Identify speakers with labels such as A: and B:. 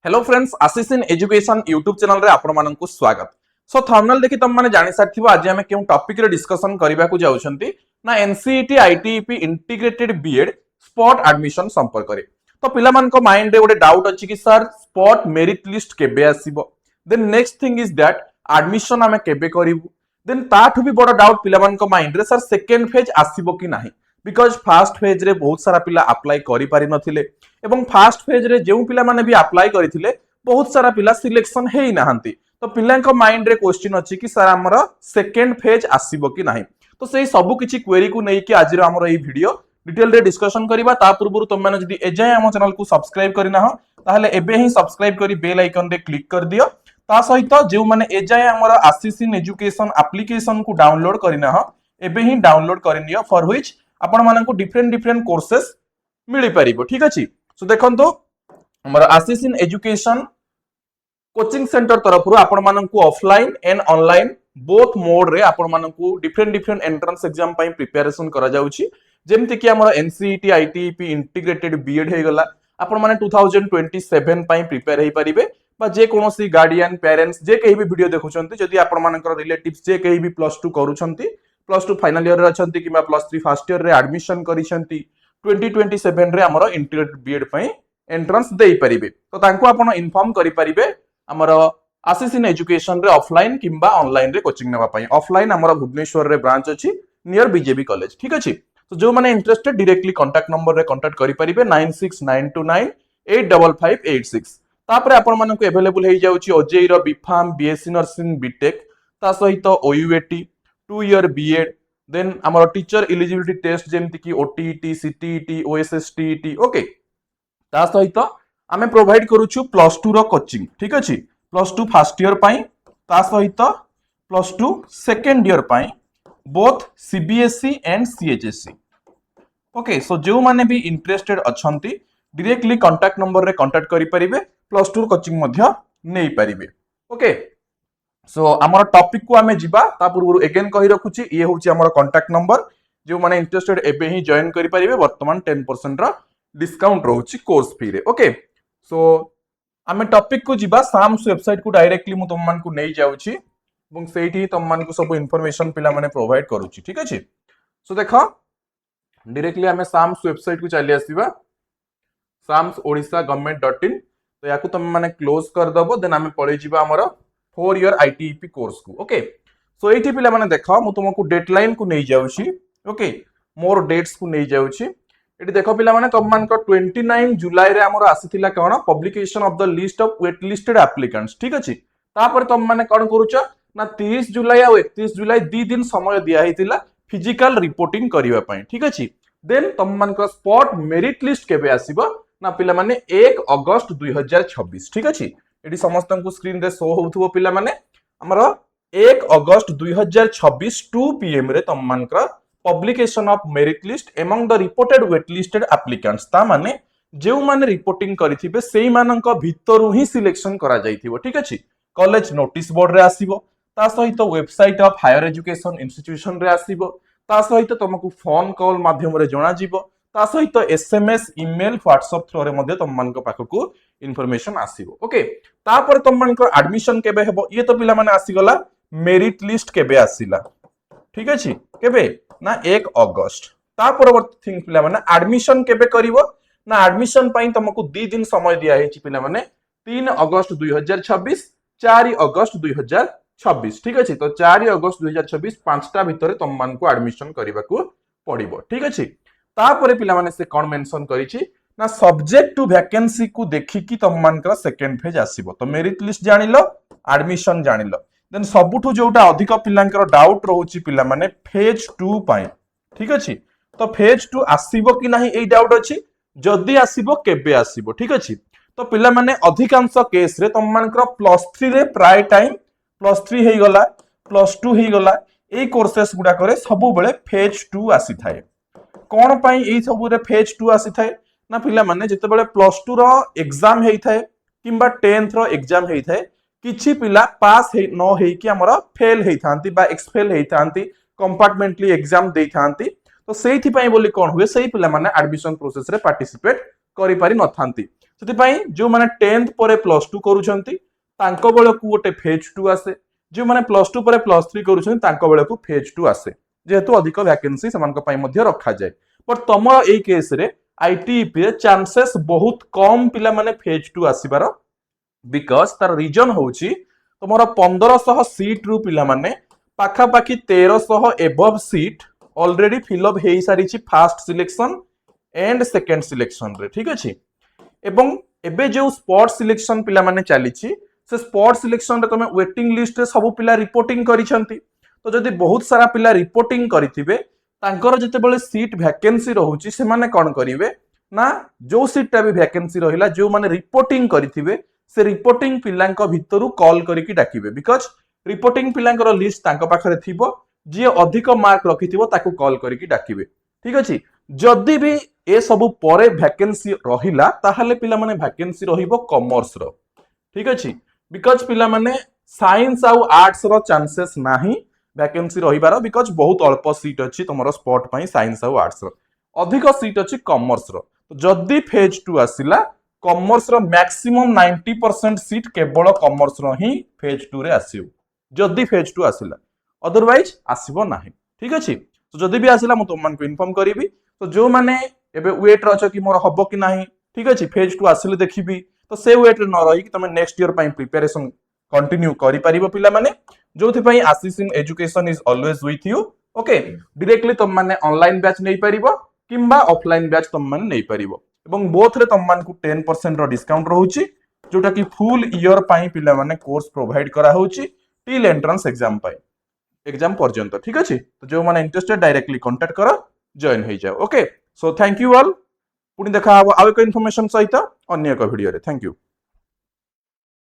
A: Hello friends, Ashish in education YouTube channel रे आपण माननकु स्वागत। सो थंबनेल देखि तुम माने जानि सारथिबो आज हम केउ टॉपिक रे डिस्कशन करबा को जाउछंती ना NCET ITEP integrated BEd spot admission संपर्क रे। तो पिला मान को माइंड रे गोटे डाउट अछि कि सर स्पॉट मेरिट लिस्ट केबे आसीबो, then next thing is that admission हमें केबे करिवु, देन ताठु भी बड़ डाउट पिला मान को माइंड रे सर सेकंड फेज आसीबो कि नाही, बिकॉज फास्ट फेज रे बहुत सारा पिला अप्लाई करि पारि नथिले एवं फास्ट फेज रे जेउ पिला माने भी अप्लाई करिथिले बहुत सारा पिला सिलेक्शन हेई नाहंती। तो पिलांको माइंड रे क्वेश्चन अछि कि सर हमर सेकंड फेज आसीबो कि नाही। तो सेही सब किछि क्वेरी को नै कि आज रो हमर ई वीडियो डिटेल रे डिस्कशन करिबा। ता पूर्व तुम माने जदि एजाय हम चैनल को सब्सक्राइब करिना हो ताहले एबे ही सब्सक्राइब करी बेल आइकन रे क्लिक कर दियो। ता सहित जेउ माने एजाय हमर आशीष इन एजुकेशन एप्लीकेशन को डाउनलोड करिना हो एबे ही डाउनलोड करिनियो, फॉर व्हिच आपण माननकु डिफरेंट डिफरेंट कोर्सेस मिली परिबो। ठीक अछि। सो देखंतो हमर Ashish in education coaching centre तरफ रु आपण माननकु offline and online both mode रे आपण माननकु डिफरेंट डिफरेंट एंट्रेंस एग्जाम पई प्रिपरेशन करा जाउची, जेमति कि हमर एनसीईटी आईटीईपी इंटीग्रेटेड बीएड हे गला आपण माने 2027 पई प्रिपेयर हे परिबे बा जे कोनोसी गार्डियन पेरेंट्स जे केही भी वीडियो देखुचंती जदि आपण मानकर रिलेटिव्स जे केही भी +2 करूचंती, +2 फाइनल ईयर रे अछंती किबा +3 फर्स्ट ईयर रे एडमिशन करिसंती 2027 रे हमर इंटीग्रेटेड बीएड पई एंट्रेंस देई परिबे। तो तांको आपण इन्फॉर्म करि परिबे हमर आशीष इन एजुकेशन रे ऑफलाइन किंबा ऑनलाइन रे कोचिंग नेबा पई। ऑफलाइन हमर भुवनेश्वर रे ब्रांच अछि नियर बीजेबी कॉलेज। ठीक अछि। तो जो माने इंटरेस्टेड डायरेक्टली कांटेक्ट नंबर रे कांटेक्ट करि परिबे 9692985586। तापरे आपण मानकु अवेलेबल हे जाउची ओजेई रो बीफार्म बीएससी नर्सिंग बीटेक ता सहित ओयूएटी 2 ईयर बीएड, देन हमर टीचर एलिजिबिलिटी टेस्ट जेमति कि ओटीईटी सीटीईटी ओएसएसटीईटी। ओके, ता सहित आमे प्रोवाइड करूछु +2 रो कोचिंग। ठीक अछि। +2 फर्स्ट ईयर पई ता सहित +2 सेकंड ईयर पई both CBSE and CHSE. Okay, so जो माने भी इंटरेस्टेड अछंती डायरेक्टली कांटेक्ट नंबर रे कांटेक्ट करि परिबे, +2 कोचिंग मध्य नै परिबे। ओके, सो हमर टॉपिक को आमे जिबा ता पूर्व अगेन कहि रखुची ये होची हमर कांटेक्ट नंबर। जो माने इंटरेस्टेड एबे ही जॉइन करि परिबे, वर्तमान 10% रा डिस्काउंट रहउची कोर्स फी रे। ओके, सो आमे टॉपिक को जिबा साम्स वेबसाइट को डायरेक्टली मु तुम मान को नै जाउची एवं सेठी तुम मान को सब इंफॉर्मेशन पिला माने प्रोवाइड करूची। ठीक अछि। सो देखो डायरेक्टली आमे साम्स वेबसाइट को चली आसीबा samsodisha.government.in। तो याकू तुम माने क्लोज कर दबो, देन आमे पळै जिबा हमर 4 ईयर आईटीईपी कोर्स को। ओके, सो एठी पिला माने देखो मु तुमको डेडलाइन को नै जाउची। ओके, मोर डेट्स को नै जाउची। एठी देखो पिला माने तुम मान को 29 जुलाई रे हमर आसीथिला कोन publication of the list of wait listed applicants. ठीक अछि। तापर तुम माने कोन करूछ ना 30 जुलाई आ 31 जुलाई 2 दिन समय दिया हितिला फिजिकल रिपोर्टिंग करिवा पई। ठीक अछि। देन तुम मान को स्पॉट मेरिट लिस्ट केबे आसीबो ना पिला माने 1 अगस्त 2026। ठीक अछि। एठी समस्त को स्क्रीन रे शो होउथबो पिला माने हमर 1 अगस्त 2026 2 पीएम रे तुम मान को publication of merit list among the reported wait listed applicants. ता माने जेउ माने रिपोर्टिंग करिथिबे सेई मानक भितरु ही सिलेक्शन करा जाइथिबो। ठीक अछि। कॉलेज नोटिस बोर्ड रे आसीबो, ता सहित website of higher education institution रे आसीबो, ता सहित तुमको फोन कॉल माध्यम रे जणा जिवो, ता सहित एसएमएस ईमेल व्हाट्सएप थ्रू रे मध्ये तुम मानक पाखकु इंफॉर्मेशन आसीबो। ओके, तापर तुम मानक एडमिशन केबे हेबो ये तो पिला माने आसी गला मेरिट लिस्ट केबे आसीला। ठीक अछि। केबे ना 1 अगस्त। ता परवर्ती थिंग पिला माने एडमिशन केबे करिवो ना एडमिशन पई तुमको 2 दिन समय दिया हेछि पिला माने 3 अगस्त 2026 4 अगस्त 2026। ठीक अछि। तो 4 अगस्त 2026 5टा भितरे तुम मान को एडमिशन करिबा को पड़िबो। ठीक अछि। ता परे पिला माने से कोन मेंशन करिछि ना सब्जेक्ट टू वैकेंसी को देखि कि तुम मान का सेकंड फेज आसीबो। तो मेरिट लिस्ट जानिलो, एडमिशन जानिलो, देन सबुठु जोटा अधिक पिलांकर डाउट रहउची पिला माने फेज 2 पई। ठीक अछि। तो फेज 2 आसीबो कि नाही ए डाउट अछि, जदी आसीबो केबे आसीबो। ठीक अछि। तो पिला माने अधिकांश केस रे तुम मानकर +3 रे प्राय टाइम +3 हे गला +2 हे गला ए कोर्सेस गुडा करे सब बेले फेज 2 आसी थाए। कोन पई ए सब रे फेज 2 आसी थाए ना पिला माने जते बेले +2 रो एग्जाम हेई थाए किंबा 10th रो एग्जाम हेई थाए किछि पिला पास हे न हेई कि हमर फेल हेई थांती बा एक्सफेल हेई थांती, कंपार्टमेंटली एग्जाम देई थांती। तो सेहि पई बोली कोन हुए सेहि पिला माने एडमिशन प्रोसेस रे पार्टिसिपेट करि पारि न थांती। ସେଥିପାଇଁ ଯୋଉମାନେ 10th ପରେ +2 କରୁଛନ୍ତି ତାଙ୍କ ବେଳକୁ ଗୋଟେ फेज 2 आसे, जो माने +2 ପରେ +3 କରୁଛନ୍ତି ତାଙ୍କ ବେଳକୁ फेज 2 आसे, जेहेतु अधिक वैकेंसी सेମାନଙ୍କ ପାଇଁ ମଧ୍ୟ रखा जाए। बट तमर एई केस रे आईटीईपी रे चांसेस बहुत कम पिला माने फेज 2 आसीबार, बिकॉज तार रीजन होउची तमर 1500 सीट रु पिला माने पाखा पाखी 1300 एबव सीट ऑलरेडी फिलअप हेई सारिची fast selection and second selection रे, ठीक अछि। एवं एबे जो स्पॉट सिलेक्शन पिला माने चलीची से स्पॉट सिलेक्शन रे तमे वेटिंग लिस्ट रे सब पिला रिपोर्टिंग करिसंती, तो जदि बहुत सारा पिला रिपोर्टिंग करिथिबे तांकर जेतेबेले सीट वैकेंसी रहूची से माने कोन करिवे ना जो सीट टा भी वैकेंसी रहिला जो माने रिपोर्टिंग करिथिबे से रिपोर्टिंग पिलांक भितरु कॉल करिकि डाकिबे, बिकॉज रिपोर्टिंग पिलांकर लिस्ट तांक पाखरे थिबो, जे अधिक मार्क रखिथिबो ताकू कॉल करिकि डाकिबे, ठीक अछि। जदि भी ए सब परे वैकेंसी रहिला ताहले पिला माने वैकेंसी रहिबो कॉमर्स रो, ठीक अछि, बिकॉज पिला माने साइंस आउ आर्ट्स रो चांसेस नाही वैकेंसी रहिबार, बिकॉज बहुत अल्प सीट अछि तमरो स्पॉट पई साइंस आउ आर्ट्स रो, अधिक सीट अछि कॉमर्स रो। जदि फेज 2 आसिला कॉमर्स रो मैक्सिमम 90% सीट केवल कॉमर्स रो ही फेज 2 रे आसियो, जदि फेज 2 आसिला, अदरवाइज आसीबो नाही, ठीक अछि। तो जदि भी आसिला मु तुम मानकु इन्फॉर्म करिवि। तो जो माने एबे वेट रछ कि मोर हबो कि नाही, ठीक अछि, फेज 2 आसिले देखिबि, तो से वेट रे न रही कि तमे नेक्स्ट ईयर पई प्रिपरेशन कंटिन्यू करि परिबो पिला माने, जोथि पई Ashish in education is always with you, okay. Directly तुम माने ऑनलाइन बैच नै परिबो किंबा ऑफलाइन बैच तुम माने नै परिबो, एवं बोथ रे तुम मानकु 10% रो डिस्काउंट रहउची, जोटा कि फुल ईयर पई पिला माने कोर्स प्रोवाइड करा होउची टिल एंट्रेंस एग्जाम पई एग्जाम पर्यंत, ठीक अछि। तो जो माने इंटरेस्टेड डायरेक्टली कांटेक्ट करो, जॉइन हो जाओ, okay. So thank you all, पुणी देखा आव एक इन्फॉर्मेशन सहित अन्य एक वीडियो रे, थैंक यू।